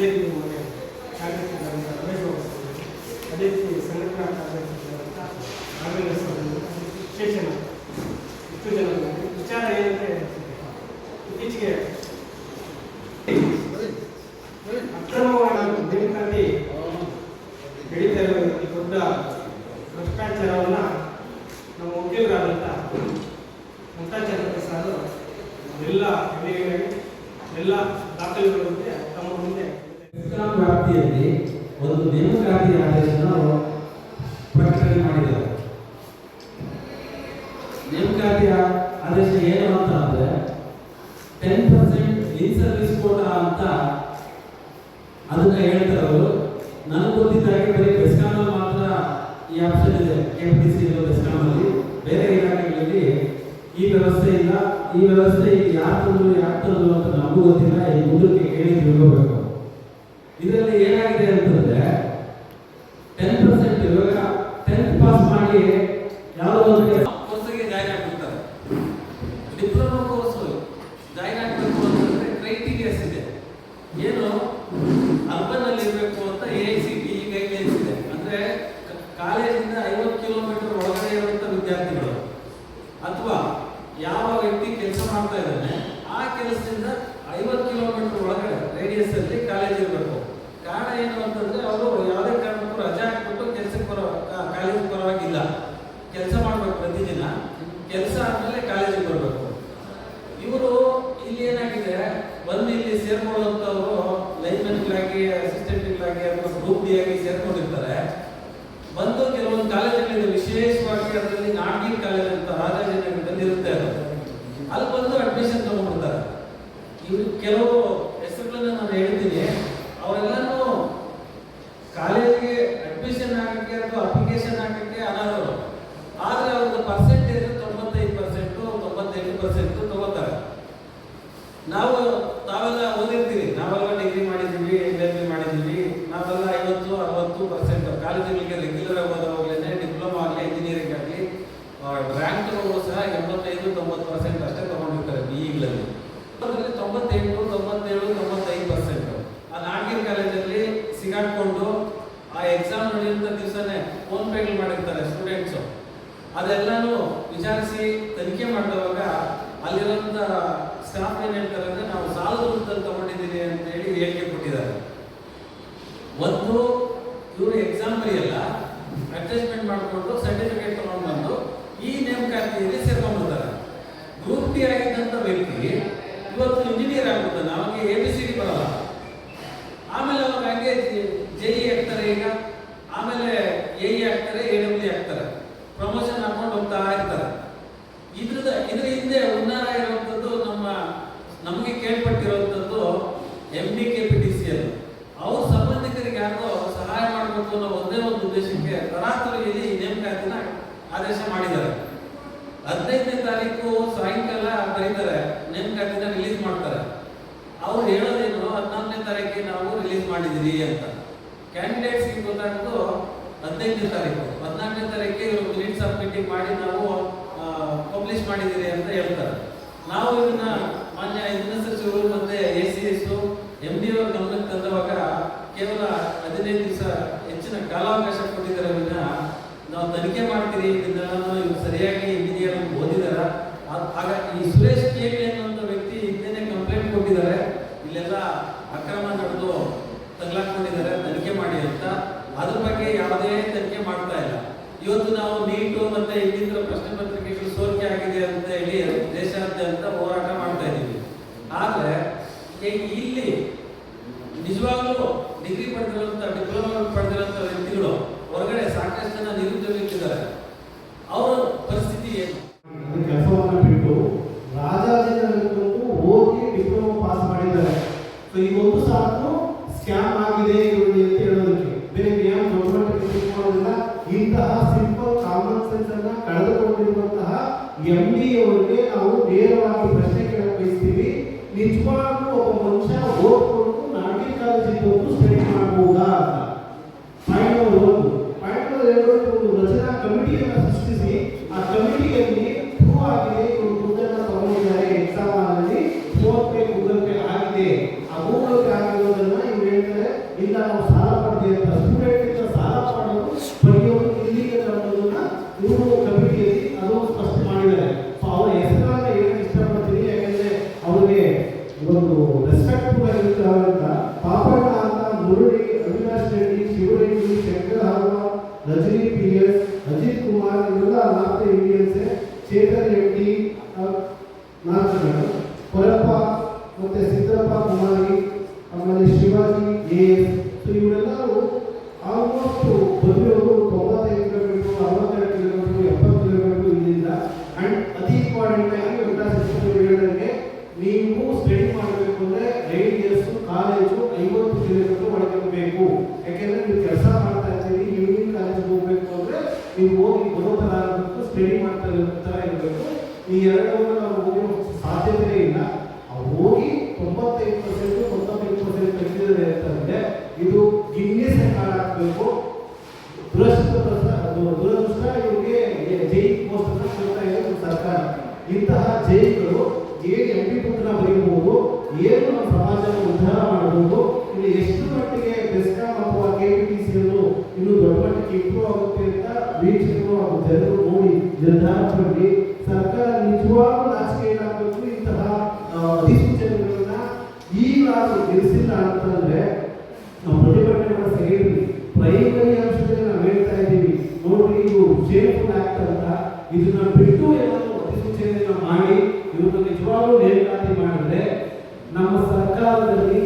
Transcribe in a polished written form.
ಅದೇ ರೀತಿ ಮನೆ ಕಾರ್ಯಕರ್ತರಾದಂಥ ರಮೇಶ್ ಬಾಬು ಸಹೋದರಿ, ಅದೇ ರೀತಿ ಸಂಘಟನಾ ಕಾರ್ಯಕರ್ತರಾದಂಥ ರಾಘವೇಂದ್ರ ಸಹೋದರಿ, ಶೇಷನ, ಇಷ್ಟು ಜನ ವಿಚಾರ ಏನಂದರೆ ಇತ್ತೀಚೆಗೆ ಅಕ್ರಮವಾಗಿ ನೇಮಕಾತಿ ನಡೀತಾ ಇರೋ ಈ ದೊಡ್ಡ ಭ್ರಷ್ಟಾಚಾರವನ್ನು ನಮ್ಮ ವಕೀಲರಾದಂಥ ಪ್ರಸಾದ್ ಎಲ್ಲ ಎಲ್ಲ ದಾಖಲೆಗಳ ಮುಂದೆ ತಮ್ಮ ಮುಂದೆ ವ್ಯಾಪ್ತಿಯಲ್ಲಿ ಒಂದು ನೇಮಕಾತಿ ಆದೇಶನ ಪ್ರಕಟಣೆ ಮಾಡಿದ್ದಾರೆ. ನೇಮಕಾತಿ ಆದೇಶ ಏನು ಅಂತ ಅಂದ್ರೆ 10% ಇನ್ ಸರ್ವಿಸ್ ಕೋಟಾ ಅಂತ ಅದನ್ನ ಹೇಳ್ತಾರೆ ಅವರು. ನನಗೆ ಗೊತ್ತಿದ್ದಾಗೆ ಬರೀ ಬೆಸ್ಕಾಮಲ್ಲಿ ಮಾತ್ರ ಈ ಆಪ್ಷನ್ ಇದೆ. ಕೆಪಿಟಿಸಿ ಬೆಸ್ಕಾಮಲ್ಲಿ, ಬೇರೆ ಇಲಾಖೆಗಳಲ್ಲಿ ಈ ವ್ಯವಸ್ಥೆ ಇಲ್ಲ. ಈ ವ್ಯವಸ್ಥೆ ಯಾಕೆ ತಂದ್ರು ಅಂತ ನಮಗೂ ಗೊತ್ತಿಲ್ಲ. ಈ ಮುಂದಕ್ಕೆ ಕೇಳಿ ತಿಳ್ಕೋಬೇಕು. ಇದರಲ್ಲಿ ಏನಾಗಿದೆ ಅಂತಂದ್ರೆ 10% ಇವಾಗ 10th ಪಾಸ್ ಮಾಡಿ ಯಾವುದೋ ಒಂದು ಕೋರ್ಸ್ಗೆ ಜಾಯ್ನ್ ಆಗ್ಬಿಡ್ತಾರೆ. ಡಿಪ್ಲೊಮಾ ಕೋರ್ಸ್ ಜಾಯ್ನ್ ಆಗಬೇಕು ಅಂತಂದ್ರೆ ಕ್ರೈಟೀರಿಯಾಸ್ ಇದೆ. ಏನು ಅರ್ಬನ್ ಅಲ್ಲಿ ಇರಬೇಕು ಅಂತ AICTE ಗೈಡ್ಲೈನ್ಸ್ ಇದೆ. ಅಂದ್ರೆ ಕಾಲೇಜಿಂದ 50 ಕಿಲೋಮೀಟರ್ ಒಳಗಡೆ ಇರುವಂತ ವಿದ್ಯಾರ್ಥಿಗಳು ಅಥವಾ ಯಾವ ವ್ಯಕ್ತಿ ಕೆಲಸ ಮಾಡ್ತಾ ಇದ್ದಾನೆ ಆ ಕೆಲಸದಿಂದ 50 ಕಿಲೋಮೀಟರ್ ಒಳಗಡೆ ರೇಡಿಯಸ್ ಅಲ್ಲಿ ಕಾಲೇಜ್ ಇರಬೇಕು. ಕಾರಣ ಏನು ಅಂತಂದ್ರೆ ಅವರು ಯಾವುದೇ ಕಾರಣಕ್ಕೂ ರಜೆ ಹಾಕ್ಬಿಟ್ಟು ಕೆಲಸಕ್ಕೆ ಕಾಲೇಜಿಗೆ ಬರೋವಾಗಿಲ್ಲ. ಕೆಲಸ ಮಾಡ್ಬೇಕು, ಪ್ರತಿದಿನ ಕೆಲಸ ಆದ್ಮೇಲೆ ಕಾಲೇಜಿಗೆ ಬರಬೇಕು. ಇವರು ಇಲ್ಲಿ ಏನಾಗಿದೆ, ಬಂದು ಇಲ್ಲಿ ಸೇರ್ಕೊಳ್ಳುವಂಥವ್ರು ಲೈನ್ಮನ್ಗಳಾಗಿ, ಅಸಿಸ್ಟೆಂಟ್ಗಳಾಗಿ ಅಥವಾ ಗ್ರೂಪ್ ಡಿ ಆಗಿ ಸೇರ್ಕೊಂಡಿರ್ತಾರೆ. ಬಂದು ಕೆಲವೊಂದು ಕಾಲೇಜುಗಳಿದೆ, ವಿಶೇಷವಾಗಿ ಅದರಲ್ಲಿ ನಾಡ್ಗಿ ಕಾಲೇಜ್ ಅಂತ ರಾಜಾಜಿನಗರದಲ್ಲಿ ಇರುತ್ತೆ. ಅಲ್ಲಿ ಬಂದು ಅಡ್ಮಿಷನ್ ತಗೊಂಡ್ಬಿಡ್ತಾರೆ. ಇವರು ಕೆಲವು ಹೆಸರುಗಳನ್ನ ನಾನು ಹೇಳ್ತೀನಿ. ಅವರೆಲ್ಲನೂ ಕಾಲೇಜಿಗೆ ಅಡ್ಮಿಷನ್ ಆಗಕ್ಕೆ ಅಥವಾ ಅಪ್ಲಿಕೇಶನ್ ಹಾಕಕ್ಕೆ ಅನರ್ಹರು. ಆದರೆ ಅವ್ರದ್ದು ಪರ್ಸೆಂಟೇಜ್ 95%, 98% ತಗೋತಾರೆ. ನಾವೆಲ್ಲ ಓದಿರ್ತೀವಿ, ನಾವೆಲ್ಲ ಡಿಗ್ರಿ ಮಾಡಿದ್ದೀವಿ, LLB ಮಾಡಿದ್ದೀವಿ. ನಾವೆಲ್ಲ 50-60% ಕಾಲೇಜುಗಳಿಗೆ ರೆಗ್ಯುಲರ್ ಆಗಿ ಓದೋವಾಗಲೇ ಡಿಪ್ಲೊಮಾ ಆಗಲಿ, ಇಂಜಿನಿಯರಿಂಗ್ ಆಗಲಿ ರ್ಯಾಂಕ್ಗಳು ಸಹ 85-90% ಅಷ್ಟೇ ತಗೊಂಡಿರ್ತಾರೆ BE-ಗಳಲ್ಲಿ. ಅದರಲ್ಲಿ 98, 97, 95%. ಆ ನಾಡ್ಗಿರ್ ಕಾಲೇಜಲ್ಲಿ ಸಿಗಾಡ್ಕೊಂಡು ಆ ಎಕ್ಸಾಮ್ ನಡೆಯುವಂಥ ದಿವಸನೇ ಫೋನ್ ಪೇಗಳು ಮಾಡಿರ್ತಾರೆ ಸ್ಟೂಡೆಂಟ್ಸು. ಅದೆಲ್ಲಾನು ವಿಚಾರಿಸಿ ತನಿಖೆ ಮಾಡಿದವಾಗ ಅಲ್ಲಿರುವಂಥ ಸ್ಟಾಫ್ ಏನು ಹೇಳ್ತಾರೆ ಅಂದರೆ, ನಾವು ಸಾಲದ ರೂಪದಲ್ಲಿ ತಗೊಂಡಿದ್ದೀವಿ ಅಂತ ಹೇಳಿ ಹೇಳಿಕೆ ಕೊಟ್ಟಿದ್ದಾರೆ. ಒಂದು ಇವರು ಎಕ್ಸಾಮ್ ಬರೆಯಲ್ಲ, ಅಡ್ಜಸ್ಟ್ಮೆಂಟ್ ಮಾಡಿಕೊಂಡು ಸರ್ಟಿಫಿಕೇಟ್ ತಗೊಂಡು ಬಂದು ಈ ನೇಮಕಾತಿಯಲ್ಲಿ ಸೇರ್ಕೊಂಡ್ಬಿಡ್ತಾರೆ. ಗ್ರೂಪ್ ಡಿ ಆಗಿದ್ದಂಥ ವ್ಯಕ್ತಿ ಇವತ್ತು ಇಂಜಿನಿಯರ್ ಆಗ್ಬಿಡ್ತಾನೆ, ಅವನಿಗೆ ABCD ಬರಲ್ಲ. ಆಮೇಲೆ ಅವ್ರು ಹಾಗೆ JE ಆಗ್ತಾರೆ, ಈಗ ಆಮೇಲೆ AE ಆಗ್ತಾರೆ, AWE ಆಗ್ತಾರೆ, ಪ್ರಮೋಷನ್ ಹಾಕೊಂಡು ಹೋಗ್ತಾ ಇರ್ತಾರೆ. ಇದ್ರ ಹಿಂದೆ ಉನ್ನಾರ ಇರುವಂಥದ್ದು ನಮಗೆ ಕೇಳ್ಪಟ್ಟಿರುವಂಥದ್ದು MD KPTC ಅಲ್ಲಿ ಅವ್ರ ಸಂಬಂಧಿಕರಿಗೆ ಯಾಕೋ ಸಹಾಯ ಮಾಡಬೇಕು ಅನ್ನೋ ಒಂದೇ ಒಂದು ಉದ್ದೇಶಕ್ಕೆ ತರಾತುರಿಯಲ್ಲಿ ಈ ನೇಮಕಾತಿನ ಆದೇಶ ಮಾಡಿದ್ದಾರೆ. 15ನೇ ತಾರೀಕು ಸಾಯಂಕಾಲ ಬರೀತಾರೆ, ನೇಮಕಾತಿನ ರಿಲೀಸ್ ಮಾಡ್ತಾರೆ. ಅವ್ರು ಹೇಳೋದೇನು, 14ನೇ ತಾರೀಕಿಗೆ ನಾವು ರಿಲೀಸ್ ಮಾಡಿದ್ದೀವಿ ಅಂತ. ಕ್ಯಾಂಡಿಡೇಟ್ಸ್ಗೆ ಗೊತ್ತಾಗೋದು 15ನೇ ತಾರೀಕು. 14ನೇ ತಾರೀಕಿಗೆ ಇವರು ಮಿನಿಟ್ಸ್ ಆಫ್ ಮೀಟಿಂಗ್ ಮಾಡಿ ನಾವು ಪಬ್ಲಿಷ್ ಮಾಡಿದ್ದೀರಿ ಅಂತ ಹೇಳ್ತಾರೆ. ನಾವು ಇದನ್ನ ಮಾನ್ಯ ಇಂಜಿನಿಯರ್ ಸಚಿವರು ಮತ್ತೆ ACS MD ಅವರ ಗಮನಕ್ಕೆ ತಂದವಾಗ ಕೇವಲ 15 ದಿವಸ ಹೆಚ್ಚಿನ ಕಾಲಾವಕಾಶ ಕೊಟ್ಟಿದ್ದಾರೆ. ವಿನ ನಾವು ತನಿಖೆ ಮಾಡ್ತೀರಿ, ಇದನ್ನೆಲ್ಲ ಇವರು ಸರಿಯಾಗಿ ಇಂಜಿನಿಯರ್ ಓದಿದಾರ. ಆಗ ಈ ಸುರೇಶ್ ಕೇಳಿ ಅನ್ನುವಂಥ ವ್ಯಕ್ತಿ ಹಿಂದೆನೇ ಕಂಪ್ಲೇಂಟ್ ಕೊಟ್ಟಿದ್ದಾರೆ, ಇಲ್ಲೆಲ್ಲ ಅಕ್ರಮ ನಡೆದು ತಗ್ಲಾಕೊಂಡಿದ್ದಾರೆ, ತನಿಖೆ ಮಾಡಿ ಅಂತ. ಅದ್ರ ಬಗ್ಗೆ ಯಾವುದೇ ತನಿಖೆ ಮಾಡ್ತಾ ಇಲ್ಲ. ಇವತ್ತು ನಾವು ನೀಟು ಮತ್ತೆ ಇನ್ನಿತರ ಪ್ರಶ್ನೆ ಪತ್ರಿಕೆಗಳು ಸೋರಿಕೆ ಆಗಿದೆ ಅಂತ ಹೇಳಿ ದೇಶಾದ್ಯಂತ ಹೋರಾಟ ಮಾಡ್ತಾ ಇದ್ದೀವಿ. ಆದ್ರೆ ಇಲ್ಲಿ ನಿಜವಾಗ್ಲೂ ಡಿಗ್ರಿ ಪಡೆದಿರುವಂತ, ಡಿಪ್ಲೊಮಾ ಪಡೆದಿರುವಂತ ವ್ಯಕ್ತಿಗಳು ಹೊರಗಡೆ ಸಾಕಷ್ಟು ಜನ ನಿರುದ್ಯೋಗಿದ್ದಾರೆ. ಅವರ ಪರಿಸ್ಥಿತಿ ಏನು? ಕೆಲಸವನ್ನ ಬಿಟ್ಟು ರಾಜಾಜಿನಗರಕ್ಕೂ ಹೋಗಿ ಡಿಪ್ಲೊಮಾ ಪಾಸ್ ಮಾಡಿದ್ದಾರೆ. ಸೊ ಈ ಒಂದು ಸಾಕು ಸ್ಕ್ಯಾಮ್ ಆಗಿದೆ ಇವರಿಗೆ ಅಂತ ಹೇಳೋದಕ್ಕೆ. ಬೇರೆ ಏನು ಗೌರ್ಮೆಂಟ್ ಮಾಡೋದಿಲ್ಲ. ಇಂತಹ ಸಿಂಪಲ್ ಕಾಮನ್ ಸೆನ್ಸ್ ಅನ್ನ ಕಳೆದುಕೊಂಡಿರುವಂತಹ MD ಅವರಿಗೆ ನಾವು ನೇರವಾಗಿ ಪ್ರಶ್ನೆ ಕೇಳಕ್ ಬಯಸ್ತೀವಿ. ನಿಜವಾಗ್ಲೂ ಒಬ್ಬ ಮನುಷ್ಯ ಓದ್ಕೊಂಡು ನಾಡ್ಗಿ ಕಾಲೇಜಿಗೆ ಹೋಗಿ ಸ್ಟಡಿ ಮಾಡಬಹುದಾ ಅಂತ. Point number 1. ಪಾಯಿಂಟ್ ನಂಬರ್ 2, ಒಂದು ರಚನಾ ಕಮಿಟಿಯನ್ನು ಸೃಷ್ಟಿಸಿ ಆ ಕಮಿಟಿಯಲ್ಲಿ ಪ್ರೂವ್ ಆಗಿದೆ, ಇವರು ದುಡ್ಡನ್ನ ತಗೊಂಡಿದ್ದಾರೆ, ಎಕ್ಸಾಮ್ ಅಲ್ಲಿ ಫೋನ್ ಪೇ, ಗೂಗಲ್ ಪೇ ಆಗಿದೆ. ಆ ಗೂಗಲ್ ಪೇ ಆಗಿರೋದನ್ನ ಇವ್ರು ಹೇಳ್ತಾರೆ ಒಂದು ರೆಸ್ಪೆಕ್ಟ್ಫುಲ್ ಆಗಿರ್ತಾವಂತ ಪಾಪಣ್ಣ ಅಂತ ಮುರಳಿ, ಅವಿನಾಶ್ ರೆಡ್ಡಿ, ಶಿವರೆಡ್ಡಿ, ಶಂಕರ್ ಹಲ್ವ, ರಜನಿ PS, ಅಜಿತ್ ಕುಮಾರ್ ಇವರೆಲ್ಲ north Indians, Chetan Reddy north Horappa ಮತ್ತೆ ಸಿದ್ದಪ್ಪ ಕುಮಾರಿ, ಆಮೇಲೆ ಶಿವಾಜಿ AS. ಸೊ ಇವರೆಲ್ಲರೂ ಆಲ್ಮೋಸ್ಟ್ ಬಂದಿರೋದು 95 ಕಿಲೋಮೀಟರ್, 62 ಕಿಲೋಮೀಟರ್, 70 ಕಿಲೋಮೀಟರ್ ಇಲ್ಲಿಂದ. ಅಂಡ್ ಅತಿ ಇಂಪಾರ್ಟೆಂಟ್ ಆಗಿ ಹೇಳಿದಂಗೆ ನೀವು ಸ್ಟಡಿ ಮಾಡಬೇಕು ಅಂದ್ರೆ ರೇಡಿಯಸ್ ಕಾಲೇಜು 50 ಕಿಲೋಮೀಟರ್ ಒಳಗಿರಬೇಕು. ಯಾಕೆಂದ್ರೆ ನೀವು ಕೆಲಸ ಮಾಡ್ತಾ ಇರ್ತೀರಿ, ಈವ್ನಿಂಗ್ ಕಾಲೇಜ್ ಹೋಗ್ಬೇಕು ಅಂದ್ರೆ ನೀವು ಹೋಗಿ ಬರೋ ತರ ಆಗಬೇಕು, ಸ್ಟಡಿ ಮಾಡ್ತಾ ಇರೋ ತರ ಇರಬೇಕು. ಈ ಎರಡನ್ನು ನಾವು ಹೋಗೋ ಸಾಧ್ಯತೆ ಇಲ್ಲ. ಹೋಗಿ 95% 95% ತೆಗೆದಿದ್ದಾರೆ ಅಂತಂದ್ರೆ ಇದು ಗಿನ್ನಿಸ್ ರೆಕಾರ್ಡ್ ಆಗಬೇಕು. ದುರದೃಷ್ಟ ಇವರಿಗೆ ಜೈ ಪೋಸ್ಟ್ ಅನ್ನು ಕೊಡ್ತಾ ಇದೆ ಸರ್ಕಾರ. ಇಂತಹ ಜೈಗಳು ಏನು MD ಬರೀಬಹುದು, ಏನು ನಮ್ಮ ಸಮಾಜವನ್ನು ಉದ್ಧಾರ ಮಾಡಬಹುದು, ಇಲ್ಲಿ ಎಷ್ಟು ಮಟ್ಟಿಗೆ ಬೆಸ್ಕಾಂ ಅಥವಾ KPTC ಇನ್ನು ದೊಡ್ಡ ಮಟ್ಟಿಗೆ ಇಂಪ್ರೂವ್ ಆಗುತ್ತೆ ಅಂತ ವೀಕ್ಷಕರು ಹಾಗೂ ಜನರು ನೋಡಿ ನಿರ್ಧಾರ ಮಾಡಿ ಸರ್ಕಾರ ನಿಜವಾಗ್ಲೂ ನಾಚಿಕೆ ಆಗಬೇಕು. ಇಂತಹ ಅಧಿಸೂಚನೆಗಳನ್ನ ಈಗಲಾದರೂ ಗೆಲ್ಲಿಸಿಲ್ಲ ಅಂತಂದ್ರೆ ನಾವು ಪ್ರತಿಭಟನೆ ಮಾಡೋ ಸೆಕೆಂಡ್ರಿ ಪ್ರೈಮರಿ ಅಂಶದಲ್ಲಿ ನಾವು ಹೇಳ್ತಾ ಇದ್ದೀವಿ ನೋಡ್ರಿ, ಇದು ಶೇಮ್ಫುಲ್ ಆಕ್ಟ್ ಅಂತ. ಇದನ್ನ ಬಿಟ್ಟು ಏನಾದರೂ ಅಧಿಸೂಚನೆಯನ್ನ ಮಾಡಿ ಇವ್ರನ್ನ ನಿಜವಾಗ್ಲೂ ನೇಮಕಾತಿ ಮಾಡಿದ್ರೆ ನಮ್ಮ ಸರ್ಕಾರದಲ್ಲಿ